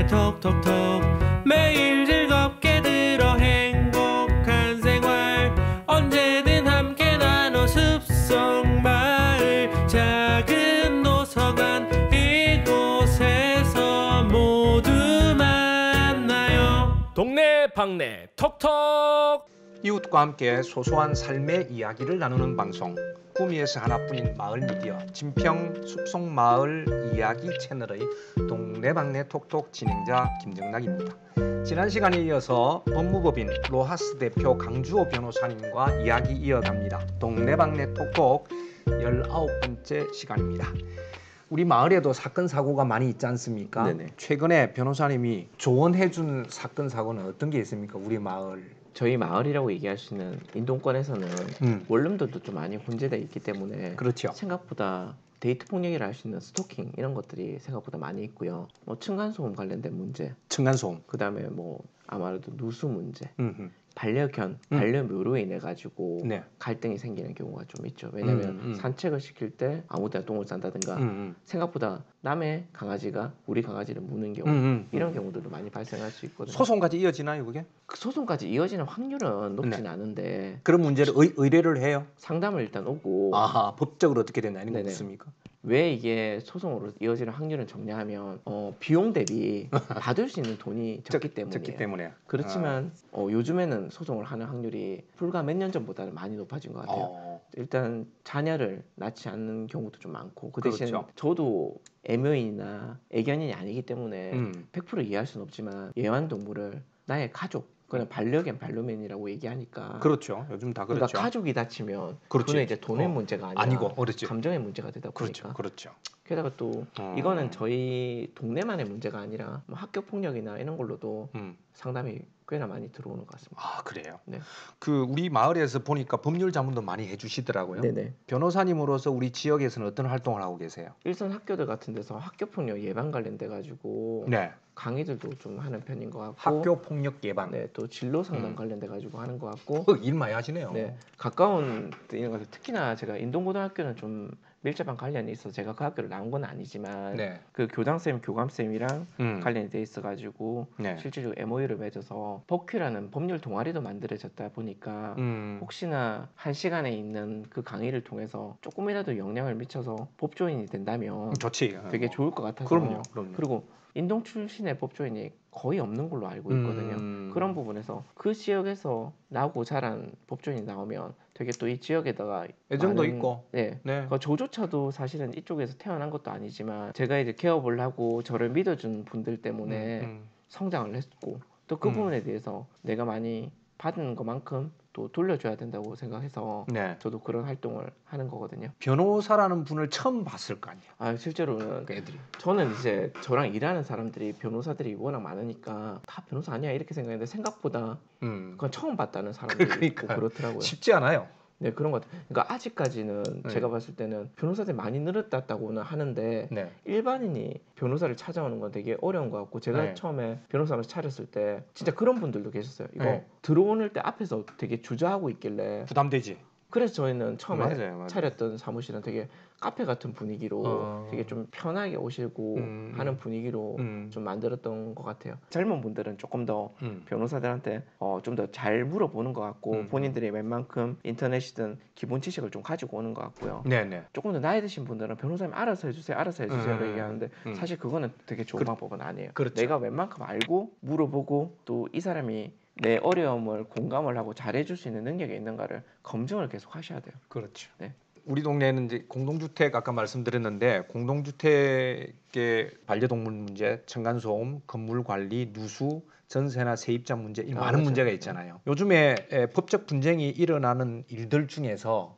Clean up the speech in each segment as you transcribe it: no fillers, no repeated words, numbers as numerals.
방네 톡톡톡 매일 즐겁게 들어 행복한 생활 언제든 함께 나눠 숲속마을 작은 도서관 이곳에서 모두 만나요. 동네 방네 톡톡. 이웃과 함께 소소한 삶의 이야기를 나누는 방송 구미에서 하나뿐인 마을 미디어 진평 숲속마을 이야기 채널의 동네방네 톡톡 진행자 김정락입니다. 지난 시간에 이어서 법무법인 로하스 대표 강주호 변호사님과 이야기 이어갑니다. 동네방네 톡톡 19번째 시간입니다. 우리 마을에도 사건 사고가 많이 있지 않습니까? 네네. 최근에 변호사님이 조언해준 사건 사고는 어떤 게 있습니까? 우리 마을. 저희 마을이라고 얘기할 수 있는 인동권에서는 원룸들도 좀 많이 혼재되어 있기 때문에 그렇죠. 생각보다 데이트 폭력이라 할 수 있는 스토킹 이런 것들이 생각보다 많이 있고요. 뭐 층간소음 관련된 문제, 층간소음. 그다음에 뭐 아무래도 누수 문제, 음흠. 반려견, 반려묘로 인해 가지고 네. 갈등이 생기는 경우가 좀 있죠. 왜냐하면 산책을 시킬 때 아무데나 똥을 싼다든가 생각보다 남의 강아지가 우리 강아지를 무는 경우 이런 경우들도 많이 발생할 수 있거든요. 소송까지 이어지나요, 그게? 그 소송까지 이어지는 확률은 높진 네. 않은데 그런 문제를 의뢰를 해요? 상담을 일단 오고 아하, 법적으로 어떻게 되나 이런 거 네네. 묻습니까? 왜 이게 소송으로 이어지는 확률은 적냐하면 비용 대비 받을 수 있는 돈이 적기 때문에 그렇지만 요즘에는 소송을 하는 확률이 불과 몇 년 전보다는 많이 높아진 것 같아요. 일단 자녀를 낳지 않는 경우도 좀 많고 그 대신 그렇죠. 저도 애묘인이나 애견인이 아니기 때문에 100% 이해할 수는 없지만 애완동물을 나의 가족 그냥 반려견 반려맨이라고 얘기하니까 그렇죠. 요즘 다 그렇죠. 그러니까 가족이 다치면 그렇지. 그거는 이제 돈의 문제가 아니고 그렇지. 감정의 문제가 되다 보니까 그렇죠. 게다가 또 이거는 저희 동네만의 문제가 아니라 뭐 학교 폭력이나 이런 걸로도 상담이 꽤나 많이 들어오는 것 같습니다. 아, 그래요? 네. 그 우리 마을에서 보니까 법률 자문도 많이 해주시더라고요. 네네. 변호사님으로서 우리 지역에서는 어떤 활동을 하고 계세요? 일선 학교들 같은 데서 학교 폭력 예방 관련돼 가지고 네. 강의들도 좀 하는 편인 것 같고 학교 폭력 예방. 네, 또 진로 상담 관련돼 가지고 하는 것 같고 일 많이 하시네요. 네, 가까운 이런 거 특히나 제가 인동고등학교는 좀 밀접한 관련이 있어서 제가 그 학교를 나온 건 아니지만 네. 그 교장쌤, 교감쌤이랑 관련이 돼 있어가지고 네. 실질적으로 MOU를 맺어서 법큐라는 법률 동아리도 만들어졌다 보니까 혹시나 한 시간에 있는 그 강의를 통해서 조금이라도 영향을 미쳐서 법조인이 된다면 좋지. 되게 좋을 것 같아서 그럼요. 그리고 인동 출신의 법조인이 거의 없는 걸로 알고 있거든요. 그런 부분에서 그 지역에서 나고 자란 법조인이 나오면 되게 또 이 지역에다가 애정도 많은, 있고. 네. 네. 저조차도 사실은 이쪽에서 태어난 것도 아니지만 제가 이제 개업을 하고 저를 믿어준 분들 때문에 성장을 했고 또 그 부분에 대해서 내가 많이 받은 것만큼 또 돌려줘야 된다고 생각해서 네. 저도 그런 활동을 하는 거거든요. 변호사라는 분을 처음 봤을 거 아니에요. 아, 실제로는 그 애들이. 저는 이제 저랑 일하는 사람들이 변호사들이 워낙 많으니까 다 변호사 아니야 이렇게 생각했는데 생각보다 그건 처음 봤다는 사람들이 있고 그렇더라고요. 쉽지 않아요. 네, 그런 것 같아요. 그러니까 아직까지는 제가 봤을 때는 변호사들이 많이 늘었다고는 하는데 네. 일반인이 변호사를 찾아오는 건 되게 어려운 것 같고 제가 네. 처음에 변호사를 차렸을 때 진짜 그런 분들도 계셨어요. 이거 네. 들어오는 때 앞에서 되게 주저하고 있길래 부담되지. 그래서 저희는 처음에 맞아요. 차렸던 사무실은 되게 카페 같은 분위기로 되게 좀 편하게 오시고 하는 분위기로 좀 만들었던 것 같아요. 젊은 분들은 조금 더 변호사들한테 좀 더 잘 물어보는 것 같고 본인들이 웬만큼 인터넷이든 기본 지식을 좀 가지고 오는 것 같고요. 네네. 조금 더 나이 드신 분들은 변호사님 알아서 해주세요, 알아서 해주세요 얘기하는데 사실 그거는 되게 좋은 방법은 아니에요. 그렇죠. 내가 웬만큼 알고 물어보고 또 이 사람이 내 어려움을 공감을 하고 잘해줄 수 있는 능력이 있는가를 검증을 계속 하셔야 돼요. 그렇죠. 네. 우리 동네는 이제 공동주택 아까 말씀드렸는데 공동주택의 반려동물 문제, 층간소음, 건물 관리, 누수, 전세나 세입자 문제 이 많은 맞아요. 문제가 있잖아요. 요즘에 법적 분쟁이 일어나는 일들 중에서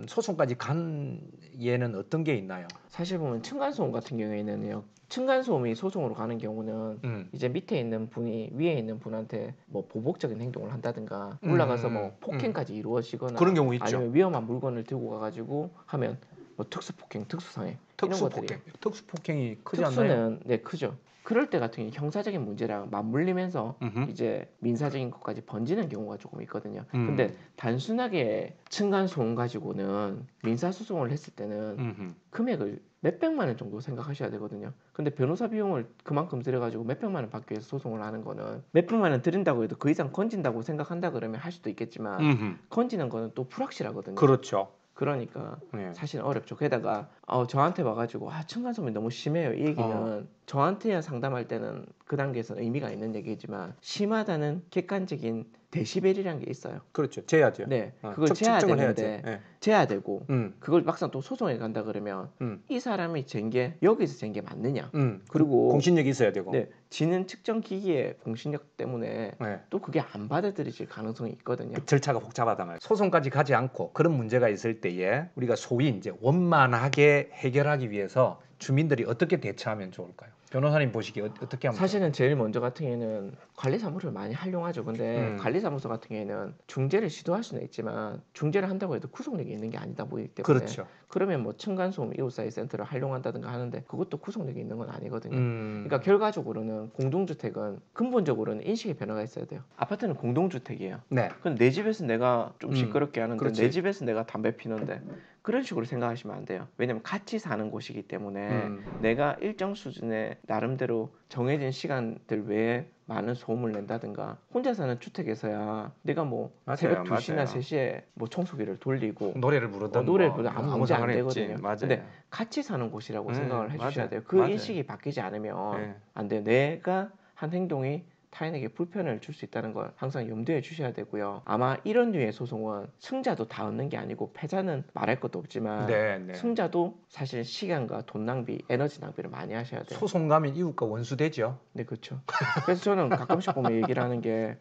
소송까지 간 예는 어떤 게 있나요? 사실 보면 층간소음 같은 경우에는요. 층간소음이 소송으로 가는 경우는 이제 밑에 있는 분이 위에 있는 분한테 뭐 보복적인 행동을 한다든가 올라가서 뭐 폭행까지 이루어지거나 그런 경우 있죠. 아니면 위험한 물건을 들고 가가지고 하면 뭐 특수폭행, 특수상해 이런 것들이 특수폭행이 크지 않나요? 특수는 네 크죠. 그럴 때 같은 경우 형사적인 문제랑 맞물리면서 이제 민사적인 것까지 번지는 경우가 조금 있거든요. 근데 단순하게 층간소음 가지고는 민사소송을 했을 때는 금액을 몇백만 원 정도 생각하셔야 되거든요. 근데 변호사 비용을 그만큼 들여가지고 몇백만 원 받기 위해서 소송을 하는 거는 몇백만 원 들인다고 해도 그 이상 건진다고 생각한다 그러면 할 수도 있겠지만 건지는 거는 또 불확실하거든요. 그렇죠. 그러니까 사실 어렵죠. 게다가 저한테 와가지고 층간소음이 너무 심해요. 이 얘기는 저한테야 상담할 때는 그 단계에서는 의미가 있는 얘기지만 심하다는 객관적인 데시벨이라는 게 있어요. 그렇죠. 재야죠. 네, 그걸 재야 되는데 네. 재야 되고 그걸 막상 또 소송에 간다 그러면 이 사람이 잰 게 여기서 잰 게 맞느냐. 그리고 공신력이 있어야 되고. 네, 지는 측정 기기의 공신력 때문에 또 그게 안 받아들여질 가능성이 있거든요. 그 절차가 복잡하단 말이에요. 소송까지 가지 않고 그런 문제가 있을 때에 우리가 소위 이제 원만하게 해결하기 위해서 주민들이 어떻게 대처하면 좋을까요? 변호사님 보시기에 어떻게 하면 사실은 제일 먼저 같은 경우에는 관리사무소를 많이 활용하죠. 근데 관리사무소 같은 경우에는 중재를 시도할 수는 있지만 중재를 한다고 해도 구속력이 있는 게 아니다 보이기 때문에 그렇죠. 그러면 뭐 층간소음 이웃사회 센터를 활용한다든가 하는데 그것도 구속력이 있는 건 아니거든요. 그러니까 결과적으로는 공동주택은 근본적으로는 인식의 변화가 있어야 돼요. 아파트는 공동주택이에요. 네. 근데 내 집에서 내가 좀 시끄럽게 하는데 그렇지. 내 집에서 내가 담배 피는데 그런 식으로 생각하시면 안 돼요. 왜냐면 같이 사는 곳이기 때문에 내가 일정 수준의 나름대로 정해진 시간들 외에 많은 소음을 낸다든가 혼자 사는 주택에서야 내가 뭐 맞아요, 새벽 2시나 맞아요. 3시에 뭐 청소기를 돌리고 노래를 부르든 노래를 부르든 아무 문제 안 상관없지. 되거든요. 맞아요. 근데 같이 사는 곳이라고 생각을 해주셔야 맞아요. 돼요. 그 맞아요. 인식이 바뀌지 않으면 네. 안 돼요. 내가 한 행동이 타인에게 불편을 줄 수 있다는 걸 항상 염두에 주셔야 되고요. 아마 이런 류의 소송은 승자도 다 얻는 게 아니고 패자는 말할 것도 없지만 승자도 사실 시간과 돈 낭비, 에너지 낭비를 많이 하셔야 돼요. 소송 가면 이웃과 원수 되죠. 네, 그렇죠. 그래서 저는 가끔씩 보면 얘기를 하는 게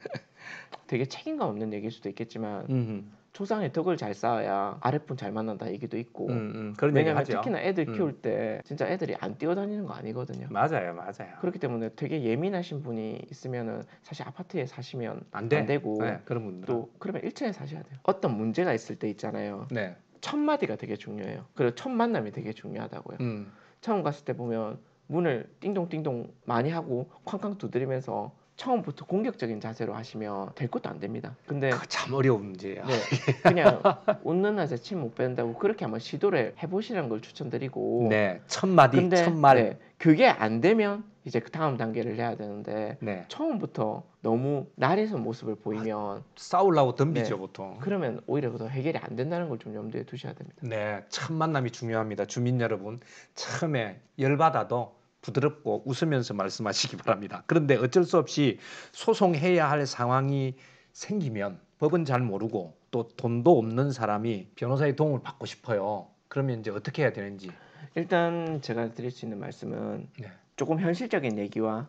되게 책임감 없는 얘기일 수도 있겠지만 조상의 덕을 잘 쌓아야 아랫분 잘 만난다 얘기도 있고 그런 왜냐면 얘기 하죠. 특히나 애들 키울 때 진짜 애들이 안 뛰어다니는 거 아니거든요. 맞아요. 그렇기 때문에 되게 예민하신 분이 있으면은 사실 아파트에 사시면 안 되고 그런 분들 또 그러면 1층에 사셔야 돼요. 어떤 문제가 있을 때 있잖아요. 네. 첫 마디가 되게 중요해요. 그리고 첫 만남이 되게 중요하다고요. 처음 갔을 때 보면 문을 띵동띵동 많이 하고 쾅쾅 두드리면서 처음부터 공격적인 자세로 하시면 될 것도 안 됩니다. 근데 참 어려운 문제예요. 네, 그냥 웃는 맛에 침 못 뺀다고 그렇게 한번 시도를 해보시라는 걸 추천드리고 네, 첫 마디, 근데 첫 말. 네, 그게 안 되면 이제 그 다음 단계를 해야 되는데 처음부터 너무 날에서 모습을 보이면 싸우려고 덤비죠 보통. 그러면 오히려 더 해결이 안 된다는 걸 좀 염두에 두셔야 됩니다. 네, 첫 만남이 중요합니다. 주민 여러분, 처음에 열받아도 부드럽고 웃으면서 말씀하시기 바랍니다. 그런데 어쩔 수 없이 소송해야 할 상황이 생기면 법은 잘 모르고 또 돈도 없는 사람이 변호사의 도움을 받고 싶어요. 그러면 이제 어떻게 해야 되는지. 일단 제가 드릴 수 있는 말씀은 조금 현실적인 얘기와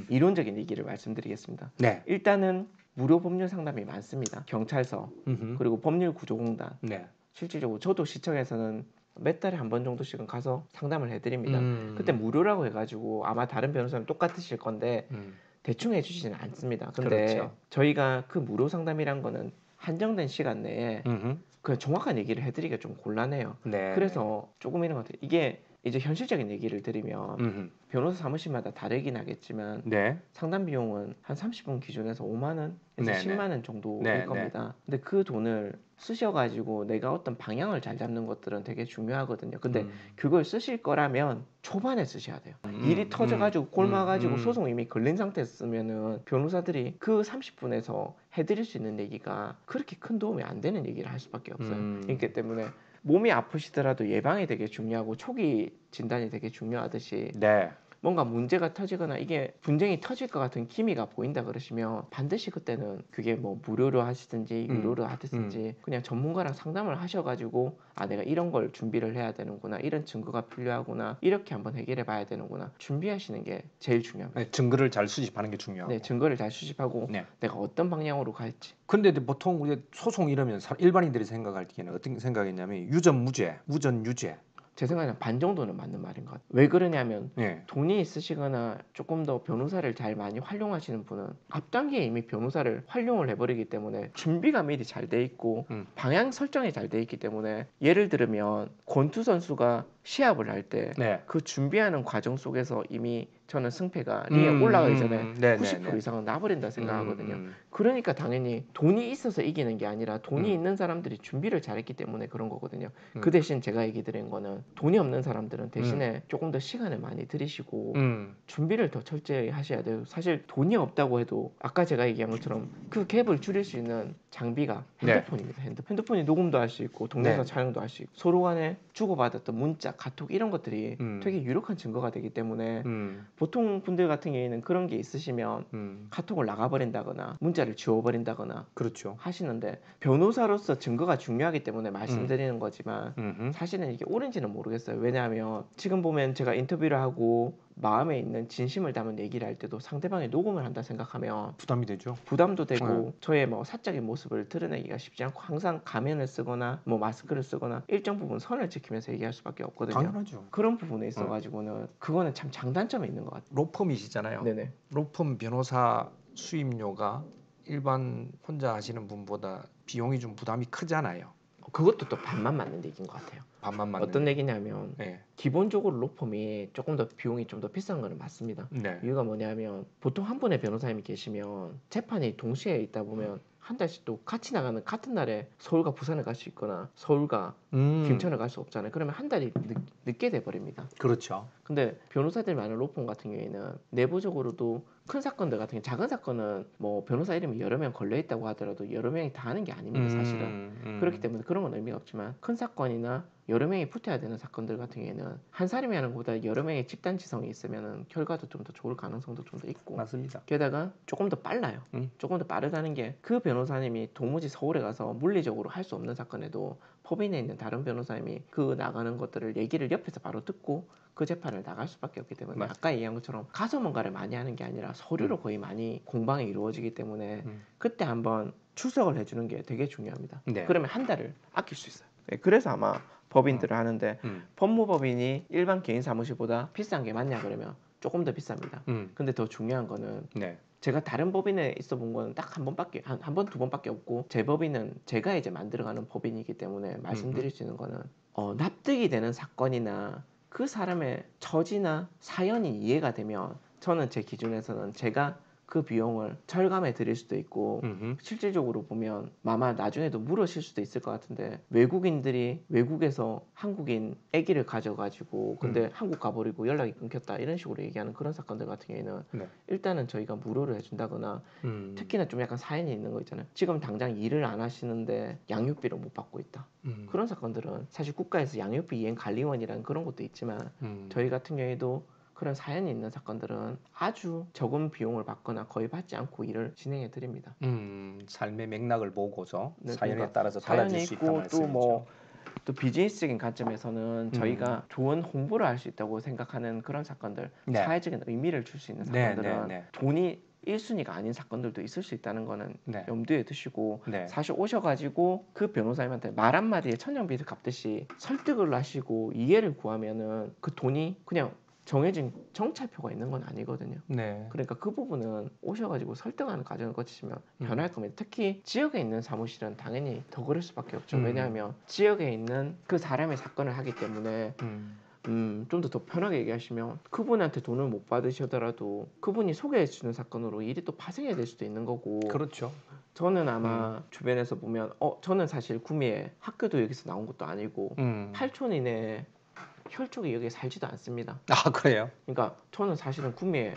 이론적인 얘기를 말씀드리겠습니다. 네. 일단은 무료 법률 상담이 많습니다. 경찰서 그리고 법률구조공단. 실질적으로 저도 시청에서는 몇 달에 한 번 정도씩은 가서 상담을 해드립니다. 그때 무료라고 해가지고 아마 다른 변호사님 똑같으실 건데 대충 해주시지는 않습니다. 근데 저희가 그 무료 상담이란 거는 한정된 시간 내에 그 정확한 얘기를 해드리기가 좀 곤란해요. 그래서 조금 이런 것 같아요. 이게 이제 현실적인 얘기를 드리면 변호사 사무실마다 다르긴 하겠지만 상담 비용은 한 30분 기준에서 5만 원에서 10만 원 정도일 겁니다. 근데 그 돈을 쓰셔가지고 내가 어떤 방향을 잘 잡는 것들은 되게 중요하거든요. 근데 그걸 쓰실 거라면 초반에 쓰셔야 돼요. 일이 터져가지고 골마가지고 소송 이미 걸린 상태에서 쓰면은 변호사들이 그 30분에서 해드릴 수 있는 얘기가 그렇게 큰 도움이 안 되는 얘기를 할 수밖에 없어요. 그렇기 때문에 몸이 아프시더라도 예방이 되게 중요하고 초기 진단이 되게 중요하듯이 뭔가 문제가 터지거나 이게 분쟁이 터질 것 같은 기미가 보인다 그러시면 반드시 그때는 그게 뭐 무료로 하시든지 유료로 하든지 그냥 전문가랑 상담을 하셔가지고 아 내가 이런 걸 준비를 해야 되는구나, 이런 증거가 필요하구나, 이렇게 한번 해결해 봐야 되는구나 준비하시는 게 제일 중요합니다. 증거를 잘 수집하는 게 중요하고. 네, 증거를 잘 수집하고 내가 어떤 방향으로 갈지. 근데 보통 우리 소송 이러면 일반인들이 생각할 때는 어떤 생각이냐면 유전 무죄, 무전 유죄. 제 생각에는 반 정도는 맞는 말인 것 같아요. 왜 그러냐면 돈이 있으시거나 조금 더 변호사를 잘 많이 활용하시는 분은 앞단계에 이미 변호사를 활용을 해버리기 때문에 준비가 미리 잘 돼 있고 방향 설정이 잘 돼 있기 때문에 예를 들면 권투 선수가 시합을 할 때 그 준비하는 과정 속에서 이미 저는 승패가 링에 올라가기 전에 90% 이상은 나버린다 생각하거든요. 그러니까 당연히 돈이 있어서 이기는 게 아니라 돈이 있는 사람들이 준비를 잘했기 때문에 그런 거거든요. 그 대신 제가 얘기 드린 거는 돈이 없는 사람들은 대신에 조금 더 시간을 많이 들이시고 준비를 더 철저히 하셔야 돼요. 사실 돈이 없다고 해도 아까 제가 얘기한 것처럼 그 갭을 줄일 수 있는 장비가 핸드폰입니다. 핸드폰이 녹음도 할 수 있고 동영상 촬영도 할 수 있고 서로 간에 주고받았던 문자, 카톡 이런 것들이 되게 유력한 증거가 되기 때문에 보통 분들 같은 경우에는 그런 게 있으시면 카톡을 나가버린다거나 문자를 지워버린다거나 그렇죠. 하시는데 변호사로서 증거가 중요하기 때문에 말씀드리는 거지만 사실은 이게 옳은지는 모르겠어요. 왜냐하면 지금 보면 제가 인터뷰를 하고 마음에 있는 진심을 담은 얘기를 할 때도 상대방이 녹음을 한다 생각하면 부담이 되죠. 부담도 되고 저의 뭐 사적인 모습을 드러내기가 쉽지 않고 항상 가면을 쓰거나 뭐 마스크를 쓰거나 일정 부분 선을 지키면서 얘기할 수밖에 없거든요. 당연하죠. 그런 부분에 있어가지고는 그거는 참 장단점이 있는 것 같아요. 로펌이시잖아요. 네네. 로펌 변호사 수임료가 일반 혼자 하시는 분보다 비용이 좀 부담이 크잖아요. 그것도 또 반만 맞는 얘기인 것 같아요. 반만 맞는 어떤 얘기냐면 기본적으로 로펌이 조금 더 비용이 좀 더 비싼 거는 맞습니다. 이유가 뭐냐면 보통 한 분의 변호사님이 계시면 재판이 동시에 있다 보면 한 달씩 또 같이 나가는 같은 날에 서울과 부산을 갈 수 있거나 서울과 김천을 갈 수 없잖아요. 그러면 한 달이 늦게 돼버립니다. 그렇죠. 근데 변호사들이 많은 로펌 같은 경우에는 내부적으로도 큰 사건들 같은 경우 작은 사건은 뭐 변호사 이름이 여러 명 걸려 있다고 하더라도 여러 명이 다 하는 게 아닙니다. 사실은 그렇기 때문에 그런 건 의미가 없지만 큰 사건이나 여러 명이 붙어야 되는 사건들 같은 경우에는 한 사람이 하는 것보다 여러 명의 집단지성이 있으면 결과도 좀 더 좋을 가능성도 좀 더 있고 맞습니다. 게다가 조금 더 빨라요. 조금 더 빠르다는 게 그 변호사님이 도무지 서울에 가서 물리적으로 할 수 없는 사건에도 법인에 있는 다른 변호사님이 그 나가는 것들을 얘기를 옆에서 바로 듣고 그 재판을 나갈 수밖에 없기 때문에 아까 얘기한 것처럼 가서 뭔가를 많이 하는 게 아니라 서류로 거의 많이 공방이 이루어지기 때문에 그때 한번 출석을 해주는 게 되게 중요합니다. 그러면 한 달을 아낄 수 있어요. 그래서 아마 법인들을 하는데 법무법인이 일반 개인 사무실보다 비싼 게 맞냐 그러면 조금 더 비쌉니다. 근데 더 중요한 거는 제가 다른 법인에 있어 본 거는 딱 한 번밖에 한 번 두 번밖에 없고 제 법인은 제가 이제 만들어가는 법인이기 때문에 말씀드릴 수 있는 거는 납득이 되는 사건이나 그 사람의 처지나 사연이 이해가 되면 저는 제 기준에서는 제가 그 비용을 절감해 드릴 수도 있고 실질적으로 보면 아마 나중에도 물으실 수도 있을 것 같은데 외국인들이 외국에서 한국인 아기를 가져가지고 근데 한국 가버리고 연락이 끊겼다 이런 식으로 얘기하는 그런 사건들 같은 경우에는 일단은 저희가 무료를 해준다거나 특히나 좀 약간 사연이 있는 거 있잖아요. 지금 당장 일을 안 하시는데 양육비를 못 받고 있다. 그런 사건들은 사실 국가에서 양육비 이행 관리원이라는 그런 것도 있지만 저희 같은 경우에도 그런 사연이 있는 사건들은 아주 적은 비용을 받거나 거의 받지 않고 일을 진행해 드립니다. 삶의 맥락을 보고서 사연에 따라서 달라질 수 있다는 말씀이죠. 또 비즈니스적인 관점에서는 저희가 좋은 홍보를 할 수 있다고 생각하는 그런 사건들, 사회적인 의미를 줄 수 있는 사건들은 돈이 1순위가 아닌 사건들도 있을 수 있다는 거는 염두에 두시고 사실 오셔가지고 그 변호사님한테 말 한마디에 천냥빚을 갚듯이 설득을 하시고 이해를 구하면은 그 돈이 그냥 정해진 정찰표가 있는 건 아니거든요. 그러니까 그 부분은 오셔가지고 설득하는 과정을 거치시면 변할 겁니다. 특히 지역에 있는 사무실은 당연히 더 그럴 수밖에 없죠. 왜냐하면 지역에 있는 그 사람의 사건을 하기 때문에 좀 더 편하게 얘기하시면 그분한테 돈을 못 받으시더라도 그분이 소개해주는 사건으로 일이 또 파생이 될 수도 있는 거고. 그렇죠. 저는 아마 주변에서 보면 저는 사실 구미에 학교도 여기서 나온 것도 아니고 8촌 이내에 혈족이 여기에 살지도 않습니다. 아 그래요? 그러니까 저는 사실은 구미에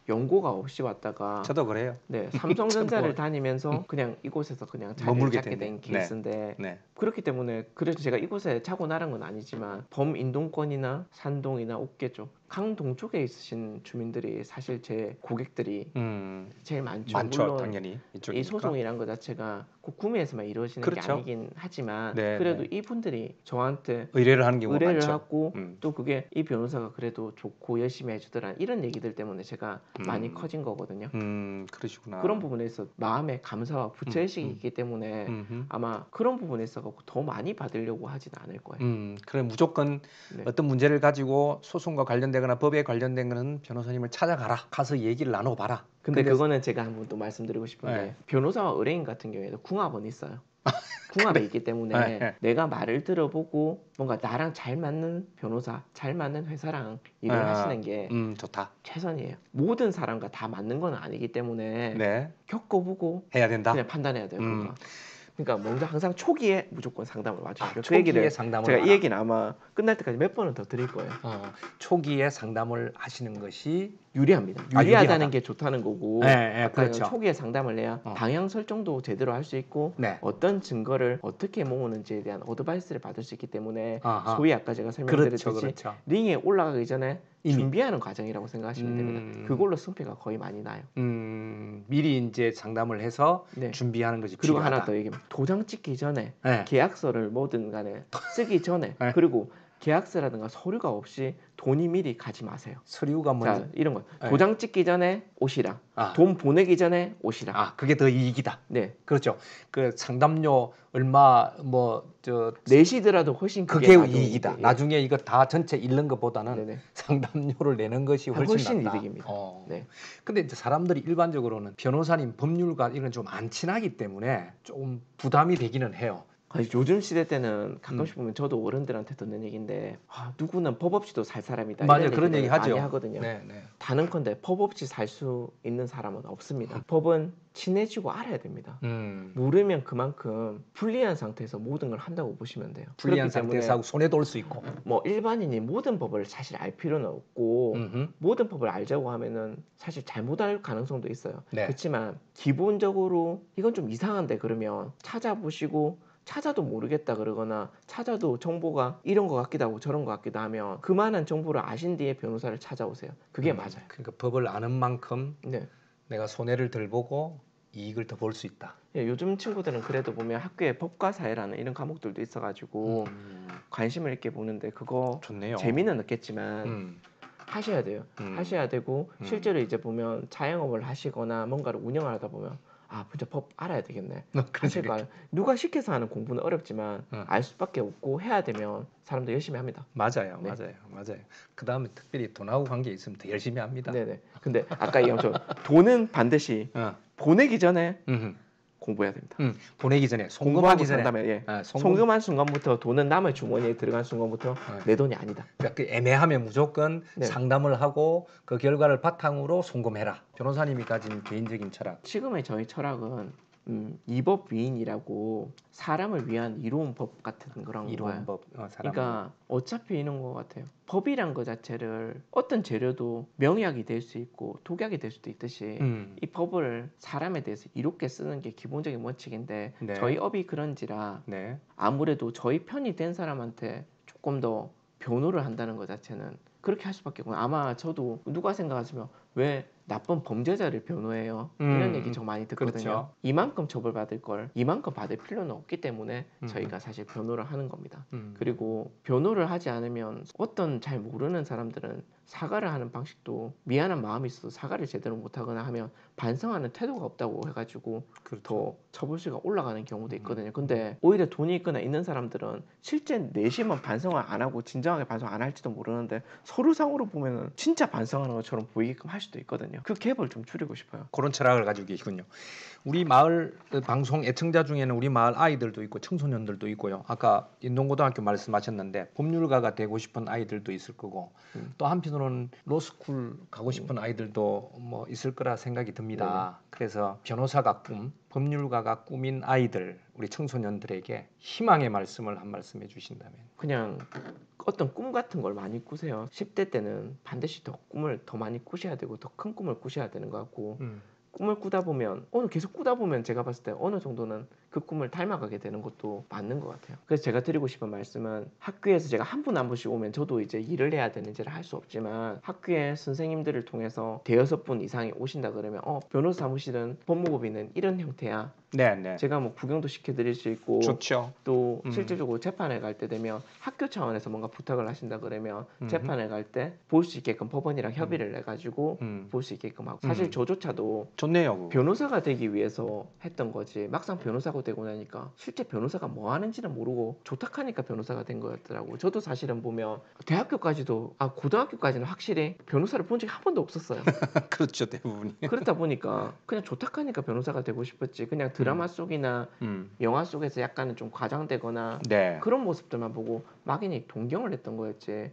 연고가 없이 왔다가 저도 그래요. 삼성전자를 다니면서 그냥 이곳에서 그냥 자리를 잡게 된 케이스인데 그렇기 때문에 그래서 제가 이곳에 자고 나란 건 아니지만 범인동권이나 산동이나 옥계 쪽 강동 쪽에 있으신 주민들이 사실 제 고객들이 제일 많죠. 많죠, 물론 당연히 이쪽이니까. 이 소송이란 것 자체가 꼭 구미에서만 이루어지는 그렇죠. 게 아니긴 하지만 네, 그래도 네. 이분들이 저한테 의뢰를 하는 경우가 의뢰를 많죠. 하고 또 그게 이 변호사가 그래도 좋고 열심히 해주더라 이런 얘기들 때문에 제가 많이 커진 거거든요. 그러시구나. 그런 부분에 있어 마음의 감사와 부채의식이 있기 때문에 아마 그런 부분에 있어 더 많이 받으려고 하지는 않을 거예요. 그래 무조건 네. 어떤 문제를 가지고 소송과 관련되거나 법에 관련된 거는 변호사님을 찾아가라. 가서 얘기를 나눠봐라. 근데 그거는 제가 한번 또 말씀드리고 싶은 게 네. 변호사와 의뢰인 같은 경우에도 궁합은 있어요. 궁합이 있기 때문에 네. 내가 말을 들어보고 뭔가 나랑 잘 맞는 변호사, 잘 맞는 회사랑 일을 하시는 게 좋다. 최선이에요. 모든 사람과 다 맞는 건 아니기 때문에 네. 겪어보고 해야 된다. 그냥 판단해야 돼요. 그러니까 먼저 항상 초기에 무조건 상담을 와주십시오. 그 초기에 얘기를 상담을 제가 하라. 이 얘기는 아마 끝날 때까지 몇 번은 더 드릴 거예요. 초기에 상담을 하시는 것이 유리합니다. 유리하다. 유리하다는 게 좋다는 거고 네, 아까 그렇죠. 초기에 상담을 해야 방향 설정도 제대로 할 수 있고 네. 어떤 증거를 어떻게 모으는지에 대한 어드바이스를 받을 수 있기 때문에 아하. 소위 아까 제가 설명드렸듯이 그렇죠. 링에 올라가기 전에 이미. 준비하는 과정이라고 생각하시면 됩니다. 그걸로 승패가 거의 많이 나요. 미리 이제 상담을 해서 네. 준비하는 것이 그리고 필요하다. 하나 더 얘기하면 도장 찍기 전에 네. 계약서를 뭐든 간에 쓰기 전에 네. 그리고 계약서라든가 서류가 없이 돈이 미리 가지 마세요. 서류가 먼저. 자, 이런 거. 네. 도장 찍기 전에 오시라. 돈 보내기 전에 오시라. 그게 더 이익이다. 네. 그렇죠. 그 상담료 얼마 뭐저 내시더라도 훨씬 그게 나중에 이익이다. 예. 나중에 이거 다 전체 잃는 것보다는 네네. 상담료를 내는 것이 훨씬 낫다. 이득입니다. 네. 근데 이제 사람들이 일반적으로는 변호사님, 법률가 이런 좀 안 친하기 때문에 좀 부담이 되기는 해요. 아니, 요즘 시대 때는 가끔씩 보면 저도 어른들한테 듣는 얘기인데 누구는 법 없이도 살 사람이다. 맞아요. 이런 그런 얘기 얘기를 하죠. 많이 하거든요. 네. 단언컨대 법 없이 살 수 있는 사람은 없습니다. 법은 친해지고 알아야 됩니다. 모르면 그만큼 불리한 상태에서 모든 걸 한다고 보시면 돼요. 불리한 그렇기 때문에 상태에서 손해도 올 수 있고. 뭐 일반인이 모든 법을 사실 알 필요는 없고 모든 법을 알자고 하면은 사실 잘못 알 가능성도 있어요. 네. 그렇지만 기본적으로 이건 좀 이상한데 그러면 찾아보시고 찾아도 모르겠다 그러거나 찾아도 정보가 이런 것 같기도 하고 저런 것 같기도 하면 그만한 정보를 아신 뒤에 변호사를 찾아오세요. 그게 맞아요. 그러니까 법을 아는 만큼 네. 내가 손해를 덜 보고 이익을 더 볼 수 있다. 예, 요즘 친구들은 그래도 보면 학교에 법과 사회라는 이런 과목들도 있어가지고 관심을 있게 보는데 그거 좋네요. 재미는 없겠지만 하셔야 돼요. 하셔야 되고 실제로 이제 보면 자영업을 하시거나 뭔가를 운영하다 보면 진짜 법 알아야 되겠네. 사실 누가 시켜서 하는 공부는 어렵지만 알 수밖에 없고 해야 되면 사람들 열심히 합니다. 맞아요. 네. 맞아요. 그 다음에 특별히 돈하고 관계 있으면 더 열심히 합니다. 네네. 근데 아까 얘기한 것처럼 돈은 반드시 보내기 전에 공부해야 됩니다. 보내기 전에 송금하기 전에 상담에, 송금한 순간부터 돈은 남의 주머니에 들어간 순간부터 내 돈이 아니다. 그러니까 그 애매하면 무조건 상담을 하고 그 결과를 바탕으로 송금해라. 변호사님이 가진 개인적인 철학. 지금의 저희 철학은 이법 위인이라고 사람을 위한 이로운 법 같은 그런 이로운 거예요. 법. 그러니까 어차피 이런 것 같아요. 법이란 것 자체를 어떤 재료도 명약이 될 수 있고 독약이 될 수도 있듯이 이 법을 사람에 대해서 이롭게 쓰는 게 기본적인 원칙인데 네. 저희 업이 그런지라 아무래도 저희 편이 된 사람한테 조금 더 변호를 한다는 것 자체는 그렇게 할 수밖에 없고 아마 저도 누가 생각하시면 왜 나쁜 범죄자를 변호해요? 이런 얘기 저 많이 듣거든요. 그렇죠. 이만큼 처벌받을 걸 이만큼 받을 필요는 없기 때문에 저희가 사실 변호를 하는 겁니다. 그리고 변호를 하지 않으면 어떤 잘 모르는 사람들은 사과를 하는 방식도 미안한 마음이 있어서 사과를 제대로 못하거나 하면 반성하는 태도가 없다고 해가지고 더 처벌수가 올라가는 경우도 있거든요. 근데 오히려 돈이 있거나 있는 사람들은 실제 내심은 반성을 안 하고 진정하게 반성 안 할지도 모르는데 서류상으로 보면은 진짜 반성하는 것처럼 보이게끔 할 수도 있거든요. 그 갭을 좀 줄이고 싶어요. 그런 철학을 가지고 계시군요. 우리 마을 방송 애청자 중에는 우리 마을 아이들도 있고 청소년들도 있고요. 아까 인동고등학교 말씀하셨는데 법률가가 되고 싶은 아이들도 있을 거고 또 한편으로는 로스쿨 가고 싶은 아이들도 뭐 있을 거라 생각이 듭니다. 그래서 변호사가 꿈, 법률가가 꿈인 아이들, 우리 청소년들에게 희망의 말씀을 한 말씀 해주신다면. 그냥 어떤 꿈 같은 걸 많이 꾸세요. 10대 때는 반드시 더 꿈을 더 많이 꾸셔야 되고 더 큰 꿈을 꾸셔야 되는 것 같고 꿈을 꾸다 보면 계속 꾸다 보면 제가 봤을 때 어느 정도는 그 꿈을 닮아가게 되는 것도 맞는 것 같아요. 그래서 제가 드리고 싶은 말씀은 학교에서 제가 한 분 한 분씩 오면 저도 이제 일을 해야 되는지를 할 수 없지만 학교에 선생님들을 통해서 대여섯 분 이상이 오신다 그러면 변호사 사무실은 법무법인은 이런 형태야. 네. 제가 뭐 구경도 시켜드릴 수 있고 좋죠. 또 실질적으로 재판에 갈 때 되면 학교 차원에서 뭔가 부탁을 하신다 그러면 재판에 갈 때 볼 수 있게끔 법원이랑 협의를 해가지고 볼 수 있게끔 하고 사실 저조차도 좋네요. 그거. 변호사가 되기 위해서 했던 거지 막상 변호사가 되고 나니까 실제 변호사가 뭐 하는지는 모르고 조탁하니까 변호사가 된 거였더라고. 저도 사실은 보면 대학교까지도 고등학교까지는 확실히 변호사를 본 적이 한 번도 없었어요. 그렇죠, 대부분이. 그렇다 보니까 그냥 조탁하니까 변호사가 되고 싶었지. 그냥 드라마 속이나 영화 속에서 약간은 좀 과장되거나 네. 그런 모습들만 보고 막연히 동경을 했던 거였지.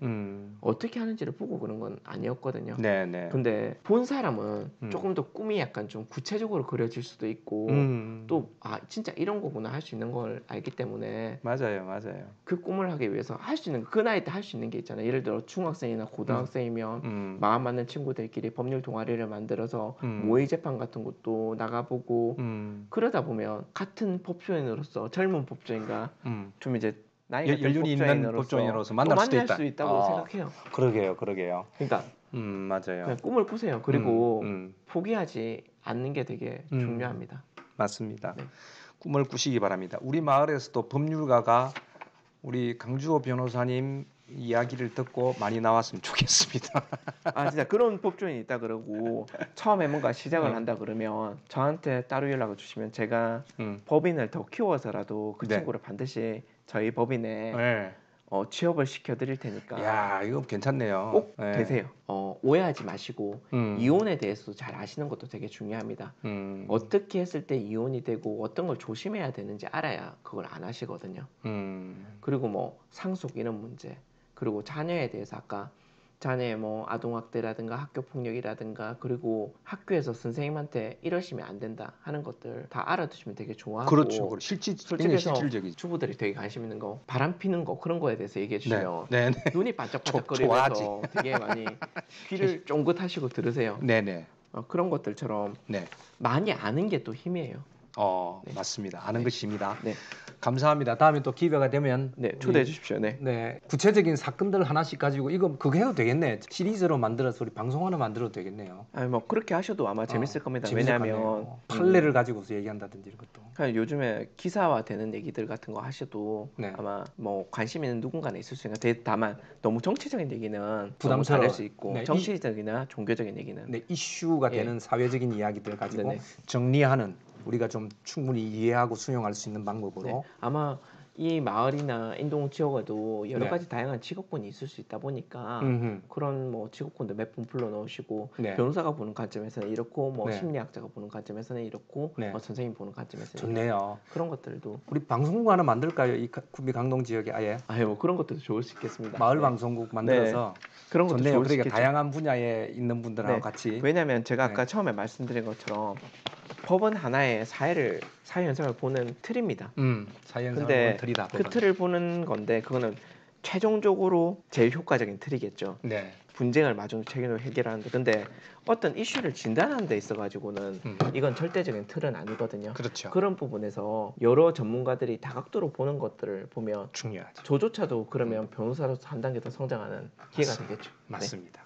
어떻게 하는지를 보고 그런 건 아니었거든요. 네. 근데 본 사람은 조금 더 꿈이 약간 좀 구체적으로 그려질 수도 있고 또 진짜 이런 거구나 할 수 있는 걸 알기 때문에 맞아요. 그 꿈을 하기 위해서 할 수 있는 그 나이 때 할 수 있는 게 있잖아요. 예를 들어 중학생이나 고등학생이면 마음 맞는 친구들끼리 법률 동아리를 만들어서 모의 재판 같은 것도 나가보고 그러다 보면 같은 법조인으로서 젊은 법조인과 좀 이제 나이가 연륜이 있는 법조인으로서 만날 수 있다고 생각해요. 그러게요. 그러니까 맞아요. 그냥 꿈을 꾸세요. 그리고 포기하지 않는 게 되게 중요합니다. 맞습니다. 네. 꿈을 꾸시기 바랍니다. 우리 마을에서도 법률가가 우리 강주호 변호사님 이야기를 듣고 많이 나왔으면 좋겠습니다. 진짜 그런 법조인이 있다 그러고 처음에 뭔가 시작을 한다 그러면 저한테 따로 연락을 주시면 제가 법인을 더 키워서라도 그 친구를 반드시 저희 법인에 취업을 시켜드릴 테니까. 야, 이거 괜찮네요. 꼭 되세요. 오해하지 마시고 이혼에 대해서도 잘 아시는 것도 되게 중요합니다. 어떻게 했을 때 이혼이 되고 어떤 걸 조심해야 되는지 알아야 그걸 안 하시거든요. 그리고 뭐 상속 이런 문제, 그리고 자녀에 대해서 아까 자녀의 뭐 아동학대라든가 학교폭력이라든가 그리고 학교에서 선생님한테 이러시면 안 된다 하는 것들 다 알아두시면 되게 좋아하고. 그렇죠. 실질적이죠. 주부들이 되게 관심 있는 거 바람 피는 거 그런 거에 대해서 얘기해 주시면 네. 눈이 반짝반짝거리면서 되게 많이 귀를 쫑긋하시고 들으세요. 네네. 그런 것들처럼 많이 아는 게 또 힘이에요. 맞습니다. 아는 것이 힘이다. 네. 감사합니다. 다음에 또 기회가 되면 초대해 주십시오. 네. 구체적인 사건들 하나씩 가지고 그거 해도 되겠네. 시리즈로 만들어서 우리 방송 하나 만들어도 되겠네요. 뭐 그렇게 하셔도 아마 재밌을 겁니다. 왜냐하면 판례를 가지고서 얘기한다든지 이런 것도. 그러니까 요즘에 기사화되는 얘기들 같은 거 하셔도 아마 뭐 관심 있는 누군가는 있을 수 있으니까 다만 너무 정치적인 얘기는 부담스러울 수 있고 정치적이나 종교적인 얘기는 이슈가 되는 사회적인 이야기들 가지고 정리하는 우리가 좀 충분히 이해하고 수용할 수 있는 방법으로 아마 이 마을이나 인동 지역에도 여러 가지 다양한 직업군이 있을 수 있다 보니까 그런 뭐 직업군들 몇 분 불러 넣으시고 변호사가 보는 관점에서는 이렇고 뭐 심리학자가 보는 관점에서는 이렇고 선생님 보는 관점에서는 좋네요. 그런 것들도 우리 방송국 하나 만들까요? 이 구미 강동 지역에 아예 뭐 그런 것들도 좋을 수 있겠습니다. 마을 방송국 만들어서 그런 것도 좋네요. 좋을 수 그러니까 있겠죠. 다양한 분야에 있는 분들하고 같이. 왜냐하면 제가 아까 처음에 말씀드린 것처럼 법은 하나의 사회 현상을 보는 틀입니다. 사회 현상을 보는 틀이다. 그 틀을 보는 건데 그거는 최종적으로 제일 효과적인 틀이겠죠. 분쟁을 마주치기로 해결하는데 근데 어떤 이슈를 진단하는 데 있어가지고는 이건 절대적인 틀은 아니거든요. 그렇죠. 그런 부분에서 여러 전문가들이 다각도로 보는 것들을 보면 중요하죠. 저조차도 그러면 변호사로서 한 단계 더 성장하는 기회가 되겠죠. 맞습니다.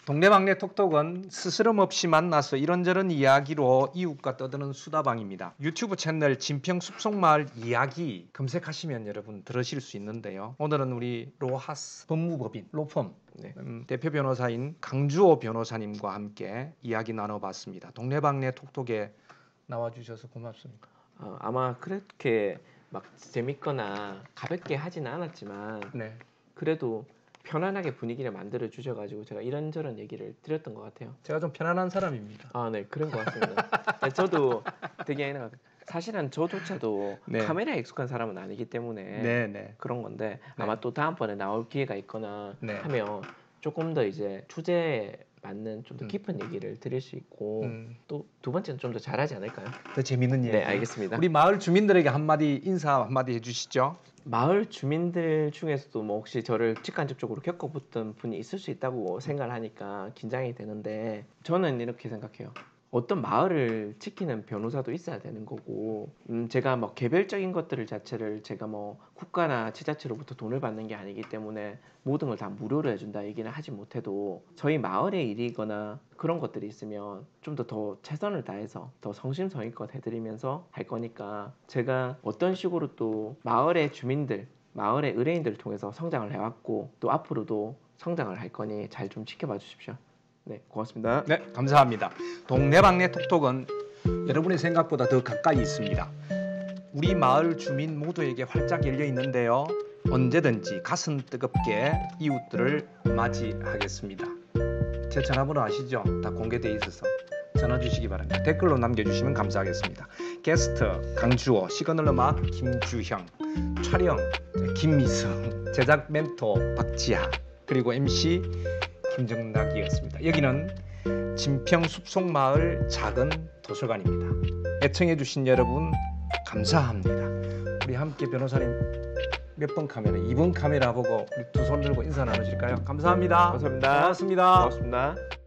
동네방네 톡톡은 스스럼 없이 만나서 이런저런 이야기로 이웃과 떠드는 수다방입니다. 유튜브 채널 진평숲속마을 이야기 검색하시면 여러분 들으실 수 있는데요. 오늘은 우리 로하스 법무법인 로펌 대표 변호사인 강주호 변호사님과 함께 이야기 나눠봤습니다. 동네방네 톡톡에 나와주셔서 고맙습니다. 아마 그렇게 막 재밌거나 가볍게 하지는 않았지만 그래도 편안하게 분위기를 만들어 주셔가지고 제가 이런저런 얘기를 드렸던 것 같아요. 제가 좀 편안한 사람입니다. 그런 것 같습니다. 저도 되게 사실은 저조차도 카메라에 익숙한 사람은 아니기 때문에 그런 건데 아마 또 다음번에 나올 기회가 있거나 하면 조금 더 이제 주제에 맞는 좀 더 깊은 얘기를 드릴 수 있고 또 두 번째는 좀 더 잘하지 않을까요? 더 재밌는 얘기. 네, 알겠습니다. 우리 마을 주민들에게 인사 한마디 해주시죠. 마을 주민들 중에서도 뭐 혹시 저를 직간접적으로 겪어봤던 분이 있을 수 있다고 생각을 하니까 긴장이 되는데 저는 이렇게 생각해요. 어떤 마을을 지키는 변호사도 있어야 되는 거고, 제가 뭐 개별적인 것들을 자체를 제가 뭐 국가나 지자체로부터 돈을 받는 게 아니기 때문에 모든 걸 다 무료로 해준다 얘기는 하지 못해도 저희 마을의 일이거나 그런 것들이 있으면 좀 더 최선을 다해서 더 성심성의껏 해드리면서 할 거니까, 제가 어떤 식으로 또 마을의 주민들, 마을의 의뢰인들을 통해서 성장을 해왔고 또 앞으로도 성장을 할 거니 잘 좀 지켜봐 주십시오. 네, 고맙습니다. 네, 감사합니다. 동네방네 톡톡은 여러분의 생각보다 더 가까이 있습니다. 우리 마을 주민 모두에게 활짝 열려 있는데요. 언제든지 가슴 뜨겁게 이웃들을 맞이하겠습니다. 제 전화번호 아시죠? 다 공개되어 있어서 전화 주시기 바랍니다. 댓글로 남겨주시면 감사하겠습니다. 게스트 강주호, 시그널 음악 김주형, 촬영 김미승, 제작 멘토 박지하, 그리고 MC 김정락이었습니다. 여기는 진평 숲속마을 작은 도서관입니다. 애청해주신 여러분 감사합니다. 우리 함께 변호사님 몇 번 카메라? 2번 카메라 보고 우리 두 손 들고 인사 나누실까요? 감사합니다. 감사합니다. 고맙습니다. 고맙습니다.